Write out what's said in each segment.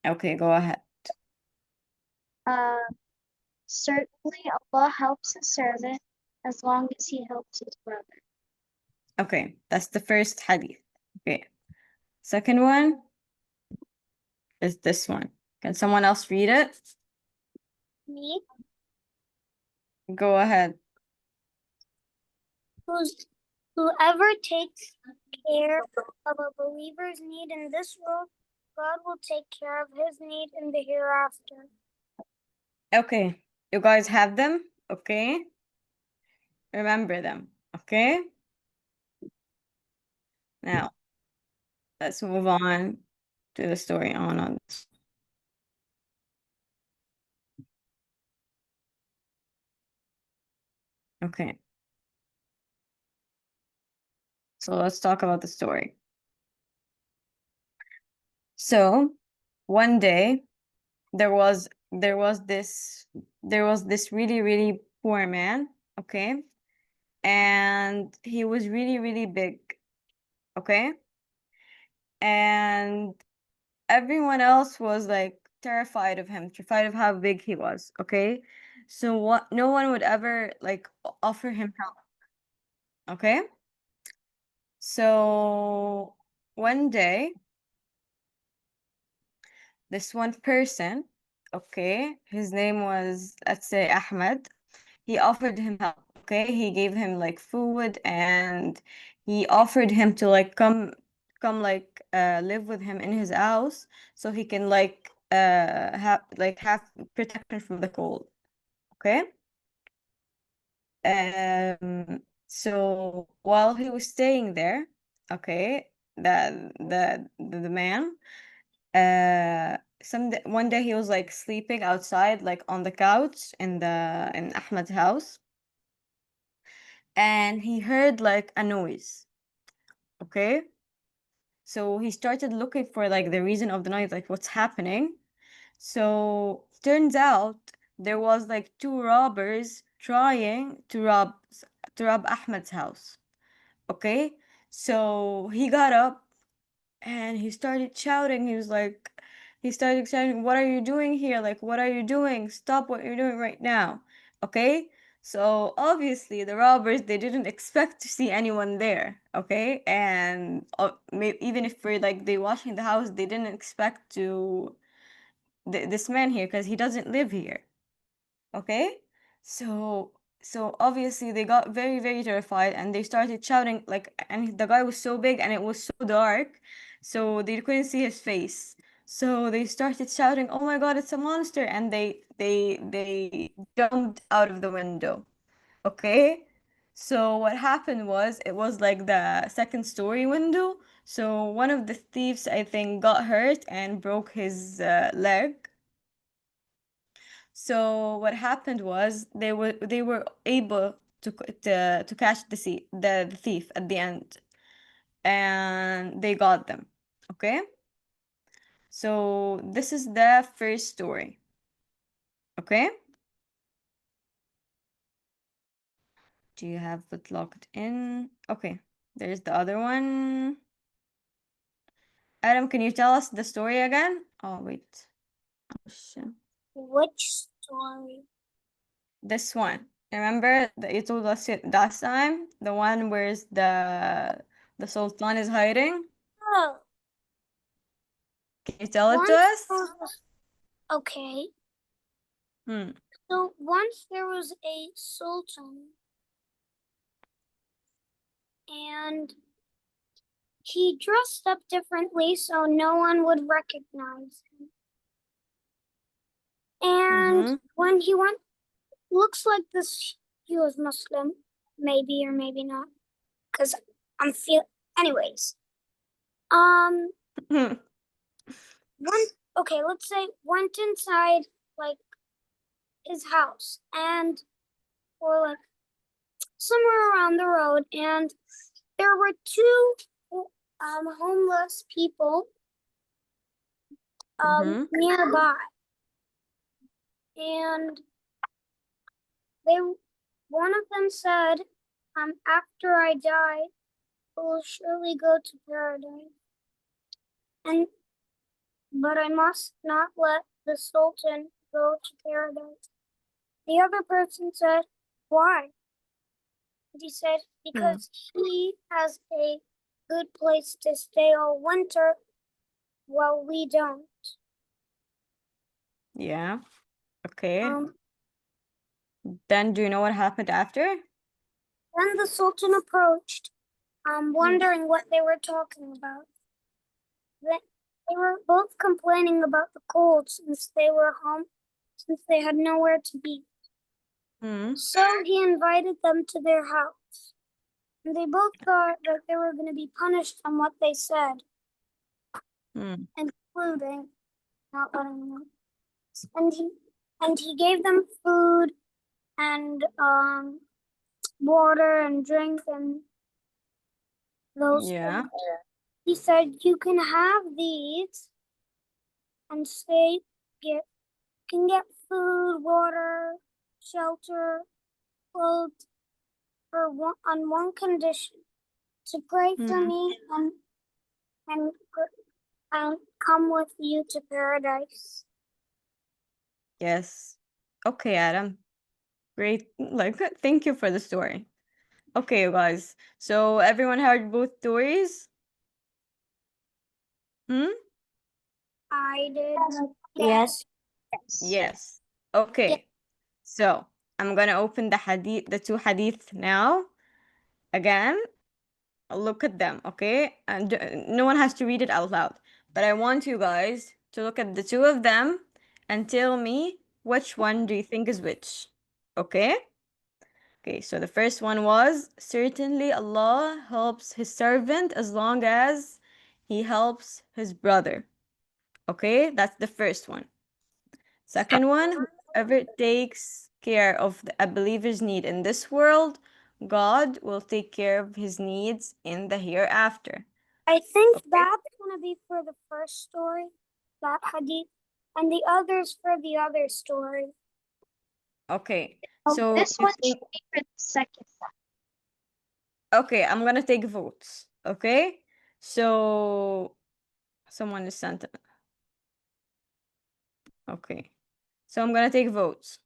Okay, go ahead. Certainly Allah helps his servant as long as he helps his brother. Okay, that's the first hadith. Okay. Second one is this one. Can someone else read it? Me? Go ahead. Whoever takes care of a believer's need in this world, God will take care of his need in the hereafter. Okay, you guys have them? Okay. Remember them. Okay. Now, let's move on to the story on this. Okay. So let's talk about the story. So, one day there was this really poor man, okay? And he was really big, okay? And everyone else was like terrified of him, terrified of how big he was, okay? So what no one would ever like offer him help, okay? So one day, this one person, okay, his name was, let's say, Ahmed. He offered him help, okay? He gave him like food, and he offered him to like come like live with him in his house so he can like have protection from the cold, okay? So while he was staying there, okay, the man one day he was like sleeping outside like on the couch in Ahmed's house, and he heard like a noise, okay? So he started looking for like the reason of the noise, like what's happening. So turns out there was like two robbers trying to rob Ahmed's house, okay? So he got up and he started shouting. He started shouting, "What are you doing here? Like, what are you doing? Stop what you're doing right now." Okay? So obviously the robbers, they didn't expect to see anyone there, okay? And even if we're like they watching the house, they didn't expect this man here because he doesn't live here. Okay? So obviously they got very terrified, and they started shouting like, and the guy was so big and it was so dark, so they couldn't see his face. So they started shouting, "Oh my God, it's a monster!" And they jumped out of the window. Okay? So what happened was, it was like the second story window. So one of the thieves, I think, got hurt and broke his leg. So what happened was, they were able to catch the thief at the end, and they got them. Okay? So this is the first story. Okay? Do you have it locked in? Okay. There's the other one. Adam, can you tell us the story again? Oh, wait. Oh, shit. Which story? This one. Remember that you told us it last time? The one where the Sultan is hiding? Oh, Can you tell it to once us? okay. Hmm. So once there was a sultan, and he dressed up differently so no one would recognize him. And Mm-hmm. when he went, looks like this, he was Muslim, maybe or maybe not, because I'm feel. Anyways, um, one okay, let's say went inside like his house and or like somewhere around the road, and there were two homeless people Mm-hmm. nearby, and they one of them said, after I die, I will surely go to paradise. And but I must not let the Sultan go to paradise. The other person said, why? And he said, Hmm. because he has a good place to stay all winter while we don't. Yeah. Okay. Um, Then do you know what happened after? then the Sultan approached, Hmm. wondering what they were talking about. They were both complaining about the cold since they were home, since they had nowhere to be. Hmm. So he invited them to their house. And they both thought that they were going to be punished on what they said, Hmm. including not letting them. And he gave them food and water and drink and those Yeah. things. He said, you can have these and stay, get can get food, water, shelter, clothes on one condition: to pray for Hmm. me and and come with you to paradise. Yes. Okay, Adam. Great. Like, thank you for the story. Okay, you guys. So everyone heard both stories? Hmm? I did. Yes. Yes. Yes. Okay. So I'm gonna open the two hadith now. Again, look at them, okay? And no one has to read it out loud. But I want you guys to look at the two of them and tell me which one do you think is which. Okay? Okay, so the first one was certainly Allah helps his servant as long as he helps his brother. Okay, that's the first one. Second one, whoever takes care of a believer's need in this world, God will take care of his needs in the hereafter. I think Okay? that's gonna be for the first story, that hadith, and the others for the other story. Okay. Oh, So this you one should think, be for the second one. okay, I'm gonna take votes. Okay? So someone is sent. Okay. So I'm gonna take votes.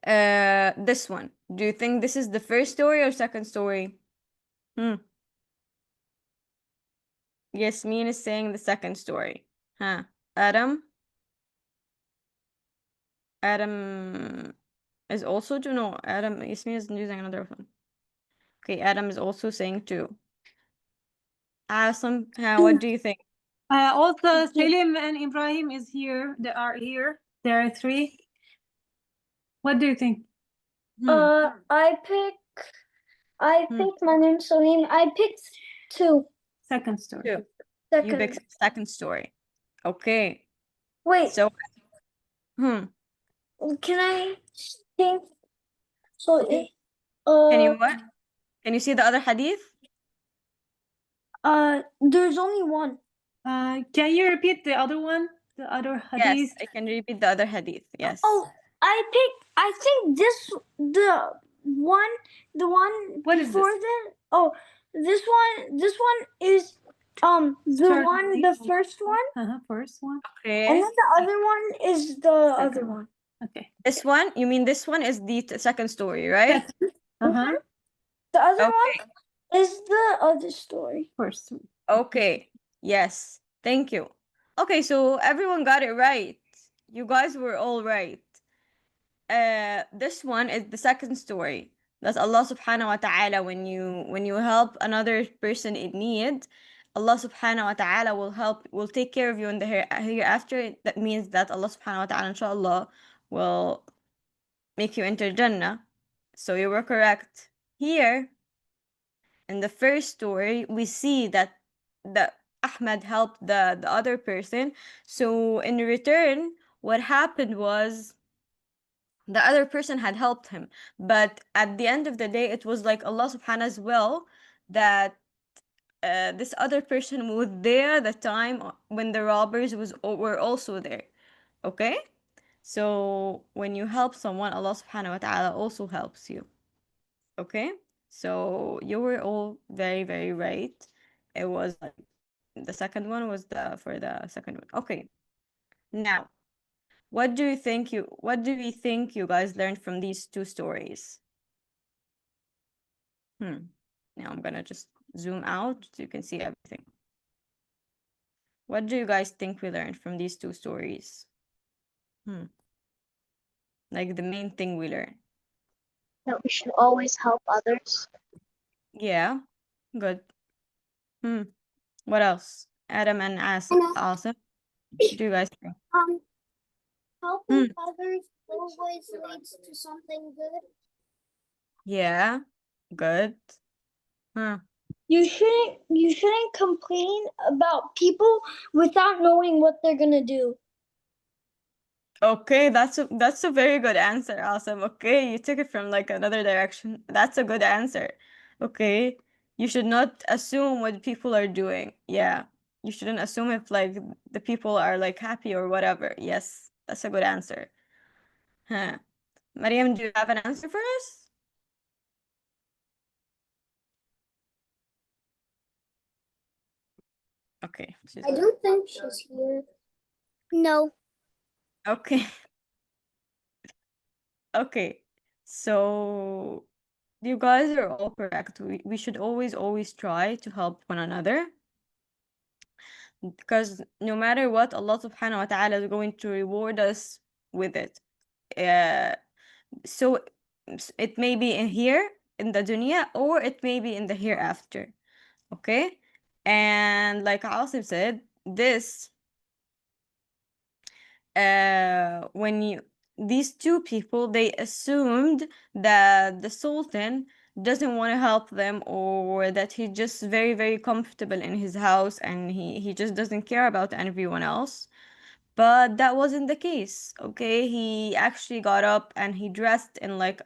This one. Do you think this is the first story or second story? Hmm. Yasmin is saying the second story. Huh. Adam? Adam is also two. No, Adam, Yasmin is using another one. Okay, Adam is also saying two. Awesome. What do you think? Also, Selim and Ibrahim is here. They are here. There are three. What do you think? Hmm. I Hmm. picked my name Salim. I picked two. Second story. Two. You Second. pick second story. Okay. Wait, So, hmm. can I think? So it, Can you what? Can you see the other hadith? there's only one. Can you repeat the other one? The other Yes, hadith? I can repeat the other hadith. Yes. Oh, I think the one What is before this? that. Oh, this one is Certainly. the first one, First one. and Okay. then the other one is the other one. Okay. This one, you mean this one is the second story, right? Second. Uh-huh. The other Okay. one is the other story. First one. Okay. Yes. Thank you. Okay, so everyone got it right. You guys were all right. This one is the second story. That's Allah subhanahu wa ta'ala when you help another person in need, Allah subhanahu wa ta'ala will take care of you in the hereafter. That means that Allah subhanahu wa ta'ala inshallah will make you enter Jannah. So you were correct. Here in the first story, we see that the Ahmed helped the other person. So in return, what happened was the other person had helped him. But at the end of the day, it was like Allah subhanahu's will that this other person was there the time when the robbers were also there. Okay? So when you help someone, Allah subhanahu wa ta'ala also helps you. Okay? So you were all very, very right. It was like The second one was for the second one. Okay. Now, what do you think you guys learned from these two stories? Now I'm gonna just zoom out so you can see everything. What do you guys think we learned from these two stories? Like the main thing we learned. That we should always help others. Yeah, good. What else? Adam and Asim. Do you guys think? Helping others always leads to something good. Yeah, good. You shouldn't complain about people without knowing what they're gonna do. Okay, that's a very good answer, Awesome. Okay, you took it from like another direction. That's a good answer. Okay. You should not assume what people are doing. Yeah. You shouldn't assume if like the people are like happy or whatever. Yes, that's a good answer. Huh. Mariam, do you have an answer for us? Okay. I don't think she's here. No. Okay. Okay. So you guys are all correct. We should always try to help one another. Because no matter what, Allah subhanahu wa ta'ala is going to reward us with it. So it may be in here, in the dunya, or it may be in the hereafter. Okay? And like Asim said, this, when these two people, they assumed that the Sultan doesn't want to help them, or that he's just very comfortable in his house and he just doesn't care about everyone else. But that wasn't the case. Okay, he actually got up and he dressed in like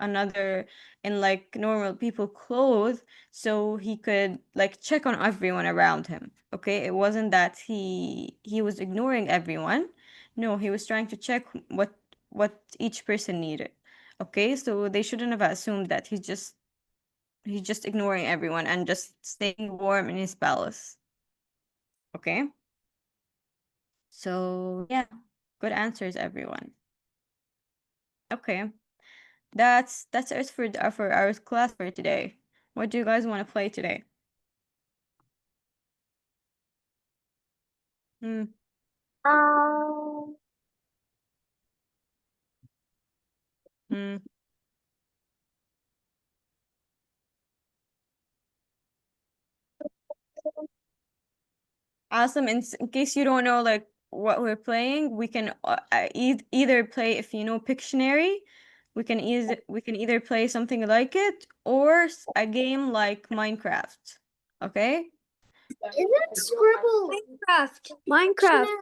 normal people clothes, so he could like check on everyone around him. Okay, it wasn't that he was ignoring everyone. No, he was trying to check what each person needed. Okay, so they shouldn't have assumed that he's just ignoring everyone and just staying warm in his palace. Okay, so yeah, good answers, everyone. Okay, that's it for our class for today. What do you guys want to play today? Hmm. Hmm. Awesome. In case you don't know like what we're playing, we can either play, if you know Pictionary, we can either play something like it, or a game like Minecraft. Okay? Isn't Scribble Minecraft?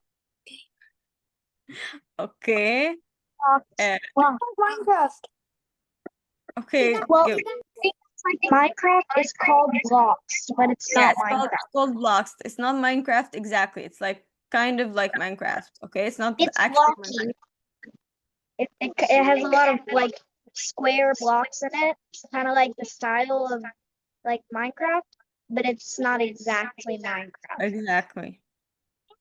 Okay. Minecraft. Okay. Well, Go. Minecraft is called blocks, but it's Yeah, not it's Minecraft. called blocks. It's not Minecraft exactly. It's like kind of like Minecraft. Okay, it's not It's actually Minecraft. blocky. It has a lot of like square blocks in it, kind of like the style of like Minecraft, but it's not exactly Minecraft. Exactly. But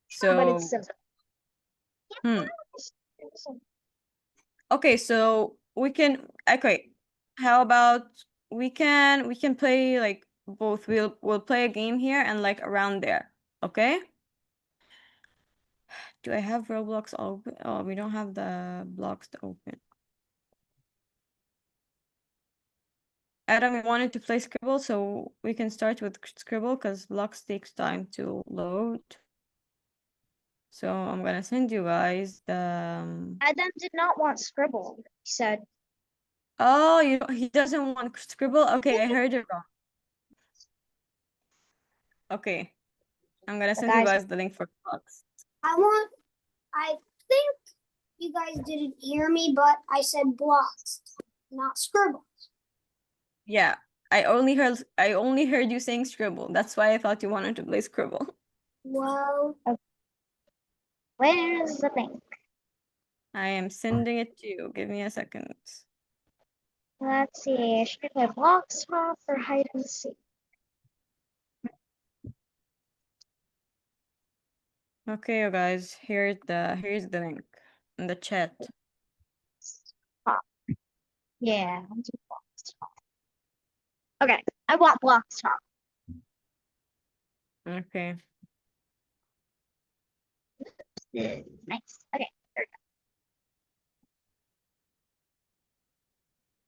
So, it's simple. okay, so okay. How about we can play like both. We'll play a game here and like around there. Okay? Do I have Roblox open? Oh, we don't have the blocks to open. Adam, we wanted to play Scribble, so we can start with Scribble because blocks takes time to load. So I'm gonna send you guys the. Adam did not want Scribble. He said, Oh, he doesn't want Scribble. Okay, I heard it wrong. Okay, I'm gonna send you guys the link for blocks. I think you guys didn't hear me, but I said blocks, not Scribble. Yeah, I only heard you saying Scribble. That's why I thought you wanted to play Scribble. Well, where's the link? I am sending it to you. Give me a second. Let's see. Should I play block swap or hide and seek? Okay, you guys, here's the link in the chat. Yeah, I'll do blocks top. Okay, I want blocks top. Okay. Nice. Okay.